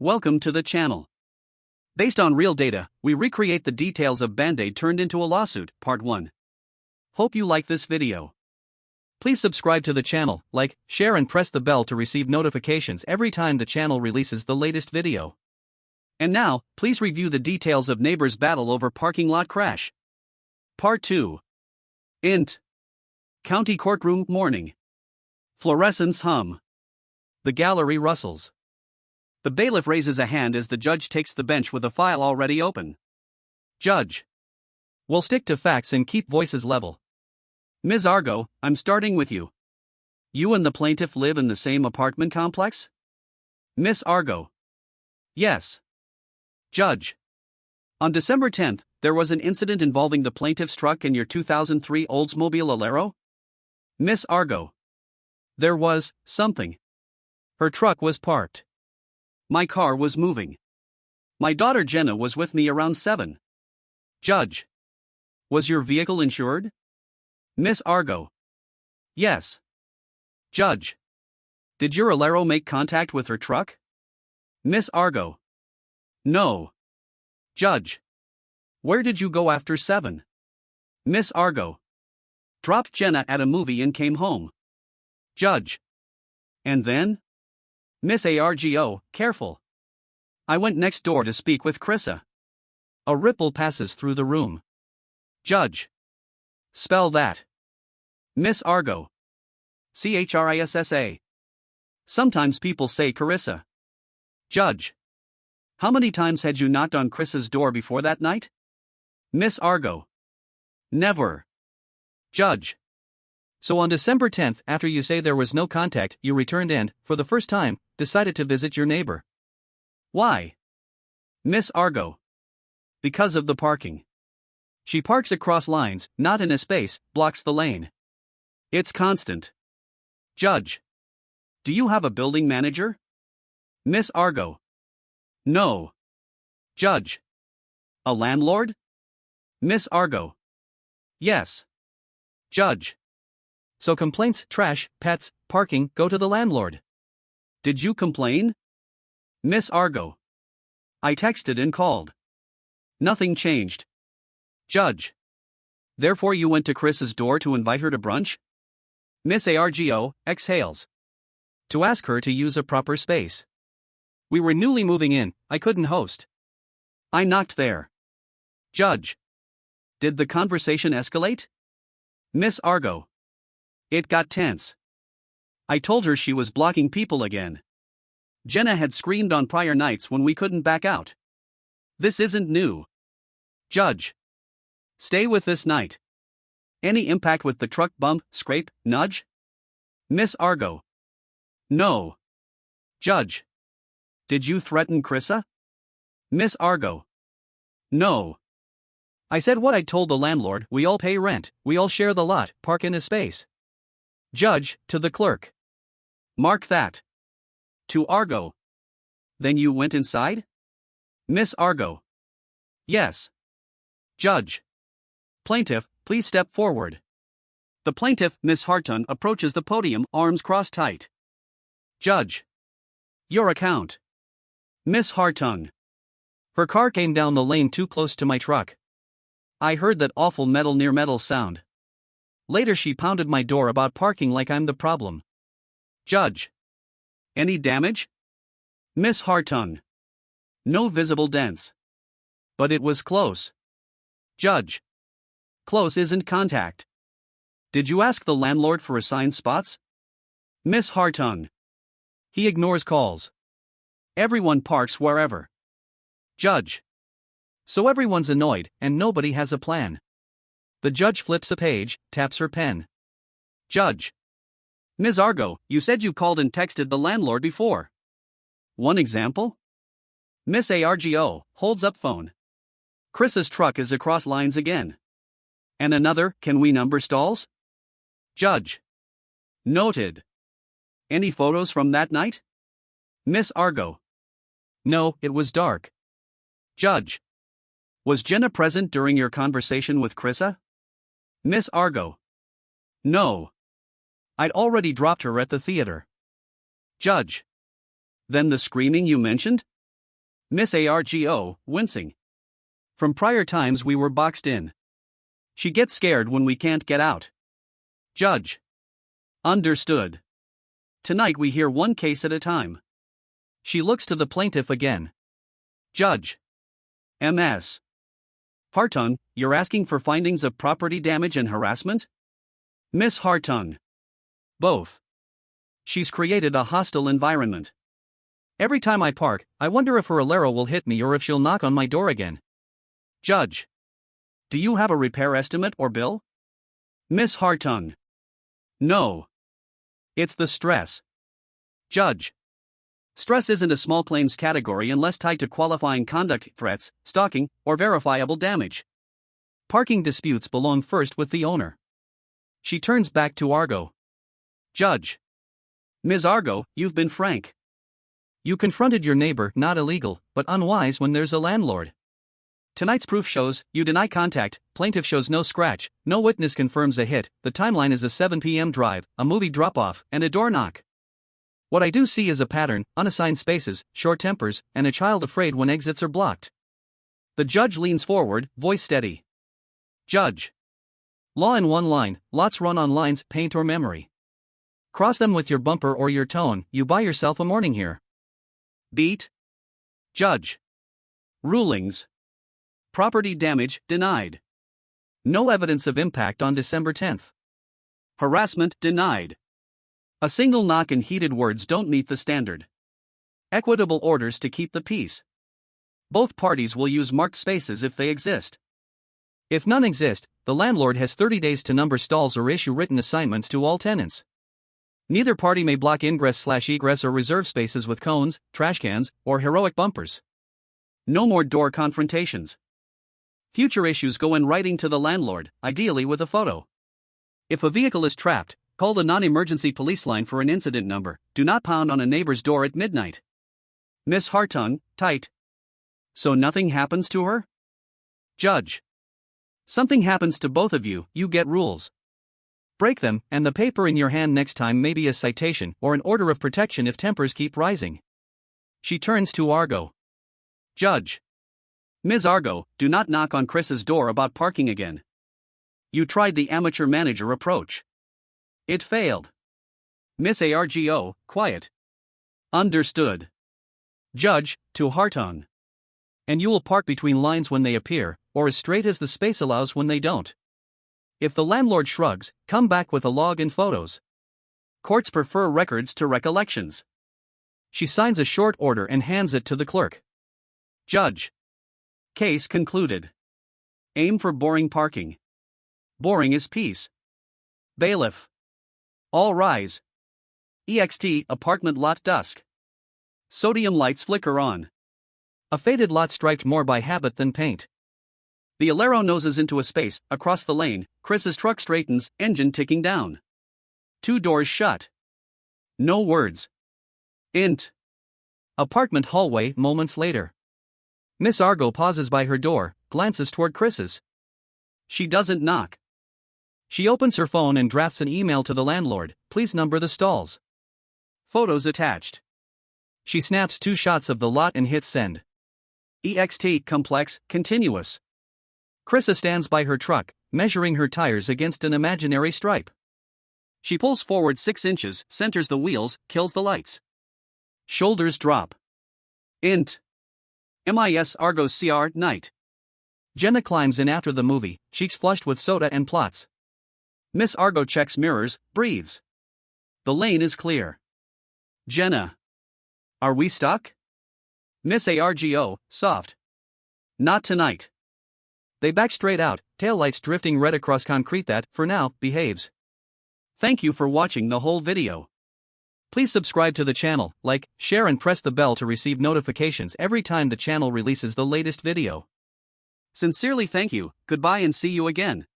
Welcome to the channel. Based on real data, we recreate the details of Band-Aid turned into a lawsuit, Part 1. Hope you like this video. Please subscribe to the channel, like, share and press the bell to receive notifications every time the channel releases the latest video. And now, please review the details of neighbors' battle over parking lot crash. Part 2. Int. County courtroom morning. Fluorescence hum. The gallery rustles. The bailiff raises a hand as the judge takes the bench with a file already open. Judge. We'll stick to facts and keep voices level. Ms. Argo, I'm starting with you. You and the plaintiff live in the same apartment complex? Miss Argo. Yes. Judge. On December 10th, there was an incident involving the plaintiff's truck and your 2003 Oldsmobile Alero? Miss Argo. There was something. Her truck was parked. My car was moving. My daughter Jenna was with me around 7. Judge. Was your vehicle insured? Miss Argo. Yes. Judge. Did your Alero make contact with her truck? Miss Argo. No. Judge. Where did you go after 7? Miss Argo. Dropped Jenna at a movie and came home. Judge. And then? Miss Argo, careful. I went next door to speak with Chrissa. A ripple passes through the room. Judge. Spell that. Miss Argo. Chrissa. Sometimes people say Carissa. Judge. How many times had you knocked on Chrissa's door before that night? Miss Argo. Never. Judge. So on December 10th, after you say there was no contact, you returned and, for the first time, decided to visit your neighbor. Why? Miss Argo. Because of the parking. She parks across lines, not in a space, blocks the lane. It's constant. Judge. Do you have a building manager? Miss Argo. No. Judge. A landlord? Miss Argo. Yes. Judge. So complaints, trash, pets, parking, go to the landlord. Did you complain? Miss Argo. I texted and called. Nothing changed. Judge. Therefore you went to Chris's door to invite her to brunch? Miss Argo exhales. To ask her to use a proper space. We were newly moving in, I couldn't host. I knocked there. Judge. Did the conversation escalate? Miss Argo. It got tense. I told her she was blocking people again. Jenna had screamed on prior nights when we couldn't back out. This isn't new. Judge. Stay with this night. Any impact with the truck bump, scrape, nudge? Miss Argo. No. Judge. Did you threaten Chrissa? Miss Argo. No. I said what I told the landlord, we all pay rent, we all share the lot, park in a space. Judge, to the clerk. Mark that. To Argo. Then you went inside? Miss Argo. Yes. Judge. Plaintiff, please step forward. The plaintiff, Miss Hartung, approaches the podium, arms crossed tight. Judge. Your account. Miss Hartung. Her car came down the lane too close to my truck. I heard that awful metal near metal sound. Later she pounded my door about parking like I'm the problem. Judge. Any damage? Miss Hartung. No visible dents. But it was close. Judge. Close isn't contact. Did you ask the landlord for assigned spots? Miss Hartung. He ignores calls. Everyone parks wherever. Judge. So everyone's annoyed, and nobody has a plan. The judge flips a page, taps her pen. Judge. Ms. Argo, you said you called and texted the landlord before. One example? Miss Argo holds up phone. Chris's truck is across lines again. And another, can we number stalls? Judge. Noted. Any photos from that night? Miss Argo. No, it was dark. Judge. Was Jenna present during your conversation with Chrissa? Miss Argo. No. I'd already dropped her at the theater. Judge. Then the screaming you mentioned? Miss Argo, wincing. From prior times we were boxed in. She gets scared when we can't get out. Judge. Understood. Tonight we hear one case at a time. She looks to the plaintiff again. Judge. Ms. Hartung, you're asking for findings of property damage and harassment? Miss Hartung. Both. She's created a hostile environment. Every time I park, I wonder if her Alero will hit me or if she'll knock on my door again. Judge. Do you have a repair estimate or bill? Miss Hartung. No. It's the stress. Judge. Stress isn't a small claims category unless tied to qualifying conduct, threats, stalking, or verifiable damage. Parking disputes belong first with the owner. She turns back to Argo. Judge. Ms. Argo, you've been frank. You confronted your neighbor, not illegal, but unwise when there's a landlord. Tonight's proof shows you deny contact, plaintiff shows no scratch, no witness confirms a hit, the timeline is a 7 p.m. drive, a movie drop-off, and a door knock. What I do see is a pattern, unassigned spaces, short tempers, and a child afraid when exits are blocked. The judge leans forward, voice steady. Judge. Law in one line, lots run on lines, paint or memory. Cross them with your bumper or your tone, you buy yourself a morning here. Beat. Judge. Rulings. Property damage, denied. No evidence of impact on December 10th. Harassment, denied. A single knock and heated words don't meet the standard. Equitable orders to keep the peace. Both parties will use marked spaces if they exist. If none exist, the landlord has 30 days to number stalls or issue written assignments to all tenants. Neither party may block ingress/egress or reserve spaces with cones, trash cans, or heroic bumpers. No more door confrontations. Future issues go in writing to the landlord, ideally with a photo. If a vehicle is trapped, call the non-emergency police line for an incident number. Do not pound on a neighbor's door at midnight. Miss Hartung, tight. So nothing happens to her? Judge. Something happens to both of you, you get rules. Break them, and the paper in your hand next time may be a citation or an order of protection if tempers keep rising. She turns to Argo. Judge. Ms. Argo, do not knock on Chris's door about parking again. You tried the amateur manager approach. It failed. Miss Argo, quiet. Understood. Judge, to Hartung. And you will park between lines when they appear, or as straight as the space allows when they don't. If the landlord shrugs, come back with a log and photos. Courts prefer records to recollections. She signs a short order and hands it to the clerk. Judge. Case concluded. Aim for boring parking. Boring is peace. Bailiff. All rise. EXT apartment lot dusk. Sodium lights flicker on. A faded lot striped more by habit than paint. The Alero noses into a space, across the lane, Chris's truck straightens, engine ticking down. 2 doors shut. No words. Int. Apartment hallway moments later. Miss Argo pauses by her door, glances toward Chris's. She doesn't knock. She opens her phone and drafts an email to the landlord, please number the stalls. Photos attached. She snaps 2 shots of the lot and hits send. EXT complex, continuous. Chrisa stands by her truck, measuring her tires against an imaginary stripe. She pulls forward 6 inches, centers the wheels, kills the lights. Shoulders drop. Int. Miss Argo CR night. Jenna climbs in after the movie, cheeks flushed with soda and plots. Miss Argo checks mirrors, breathes. The lane is clear. Jenna. Are we stuck? Miss Argo, soft. Not tonight. They back straight out, taillights drifting red across concrete that, for now, behaves. Thank you for watching the whole video. Please subscribe to the channel, like, share and press the bell to receive notifications every time the channel releases the latest video. Sincerely thank you, goodbye and see you again.